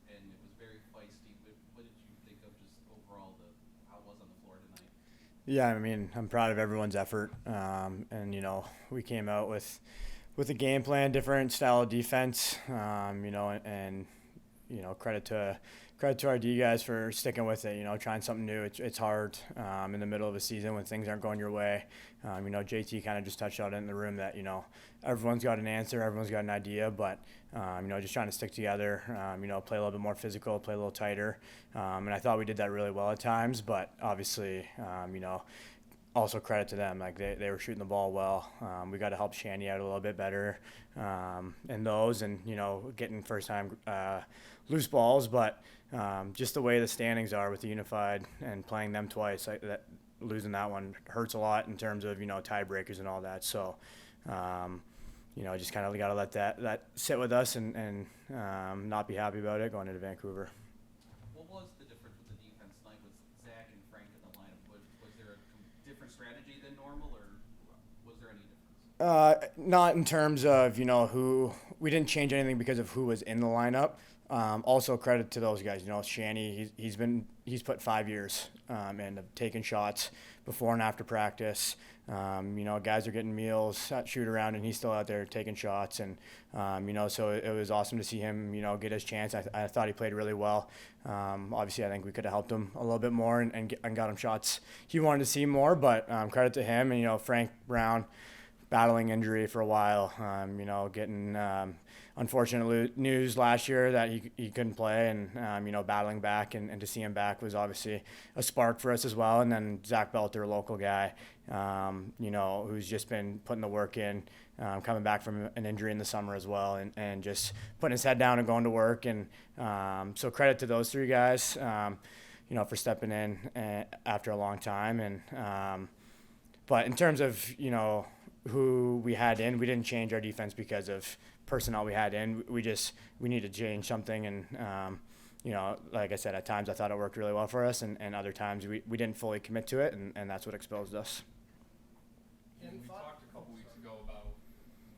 and it was very feisty. But what did you think of just overall how it was on the floor tonight? Yeah, I mean, I'm proud of everyone's effort, and we came out with a game plan, different style of defense, and credit to our D guys for sticking with it. Trying something new. It's hard in the middle of a season when things aren't going your way. JT kind of just touched on it in the room that everyone's got an answer, everyone's got an idea, but just trying to stick together. Play a little bit more physical, play a little tighter, and I thought we did that really well at times. But obviously, also credit to them. Like they were shooting the ball well. We got to help Shanny out a little bit better in those, and getting first time loose balls. But just the way the standings are with the unified and playing them twice, losing that one hurts a lot in terms of tiebreakers and all that. So. Just kind of got to let that sit with us and not be happy about it going into Vancouver. What was the difference with the defense tonight with Zach and Frank in the lineup? Was there a different strategy than normal, or was there any difference? Not in terms of who we didn't change anything because of who was in the lineup. Also credit to those guys. Shanny, he's put 5 years and taking shots before and after practice. Guys are getting meals at shoot around, and he's still out there taking shots. And so it was awesome to see him get his chance. I thought he played really well. Obviously, I think we could have helped him a little bit more and got him shots he wanted to see more. But credit to him and Frank Brown battling injury for a while. Getting unfortunate news last year that he couldn't play, and battling back and to see him back was obviously a spark for us as well. And then Zach Belter, a local guy, who's just been putting the work in, coming back from an injury in the summer as well, and just putting his head down and going to work. And so credit to those three guys, for stepping in after a long time. And but in terms of who we had in, we didn't change our defense because of personnel we had in. We need to change something. And like I said, at times I thought it worked really well for us, and other times we didn't fully commit to it, and that's what exposed us. And we talked a couple weeks ago about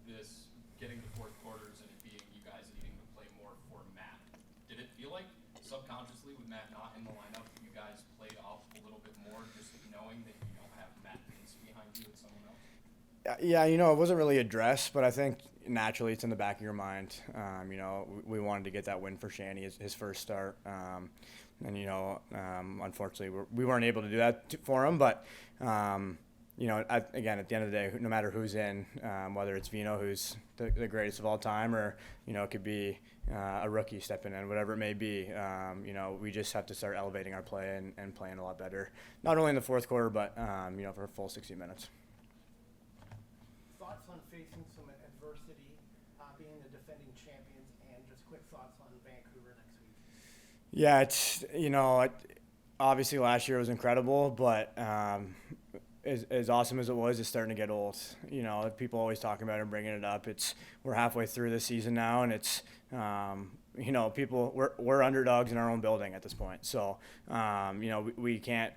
this getting to fourth quarters and it being you guys needing to play more for Matt. Did it feel like subconsciously with Matt not in the lineup, you guys played off a little bit more, just knowing that you don't have Matt Vince behind you and someone else? Yeah, it wasn't really addressed, but I think naturally it's in the back of your mind. We wanted to get that win for Shanny, his first start. Unfortunately, we weren't able to do that for him. But, again, at the end of the day, no matter who's in, whether it's Vino, who's the greatest of all time, or, it could be a rookie stepping in, whatever it may be, we just have to start elevating our play and playing a lot better, not only in the fourth quarter, but, for a full 60 minutes. Thoughts on facing some adversity, being the defending champions, and just quick thoughts on Vancouver next week? Yeah, it's obviously last year was incredible, but as awesome as it was, it's starting to get old. People always talking about it and bringing it up. We're halfway through the season now, and it's we're underdogs in our own building at this point. So we can't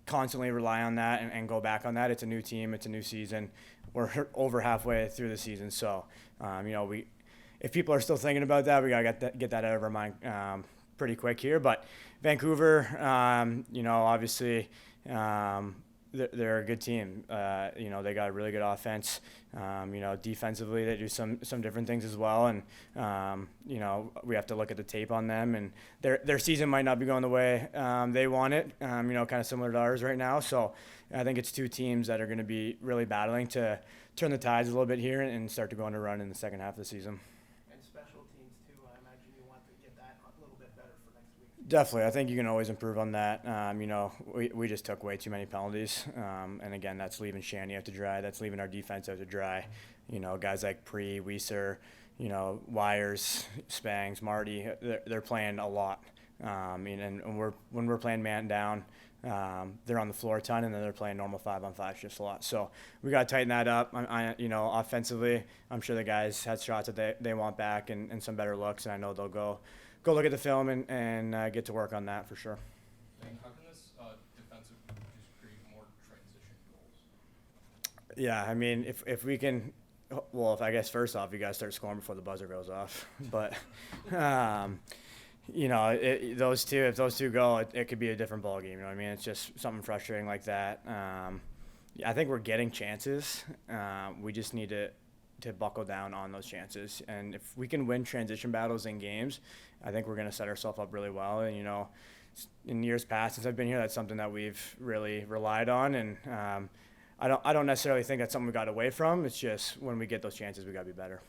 constantly rely on that and go back on that. It's a new team, it's a new season. We're over halfway through the season, so if people are still thinking about that, we gotta get that out of our mind pretty quick here. But Vancouver, obviously, they're a good team. They got a really good offense. Defensively, they do some different things as well, and we have to look at the tape on them. And their season might not be going the way they want it. Kind of similar to ours right now. So I think it's two teams that are going to be really battling to turn the tides a little bit here and start to go on a run in the second half of the season. And special teams too. I imagine you want to get that a little bit better for next week. Definitely. I think you can always improve on that. We just took way too many penalties. And again, that's leaving Shanny out to dry. That's leaving our defense out to dry. Guys like Pre, Weiser, Wires, Spangs, Marty, they're playing a lot. And when we're playing man down, they're on the floor a ton, and then they're playing normal 5-on-5 shifts a lot. So we got to tighten that up. Offensively, I'm sure the guys had shots that they want back and some better looks, and I know they'll go look at the film and get to work on that for sure. How can this defensive just create more transition goals? Yeah, I mean, if we can, well, if I guess first off, you guys start scoring before the buzzer goes off. But, those two, if those two go, it could be a different ball game. You know what I mean? It's just something frustrating like that. I think we're getting chances. We just need to buckle down on those chances. And if we can win transition battles in games, I think we're going to set ourselves up really well. And, in years past, since I've been here, that's something that we've really relied on. And I don't necessarily think that's something we got away from. It's just when we get those chances, we got to be better.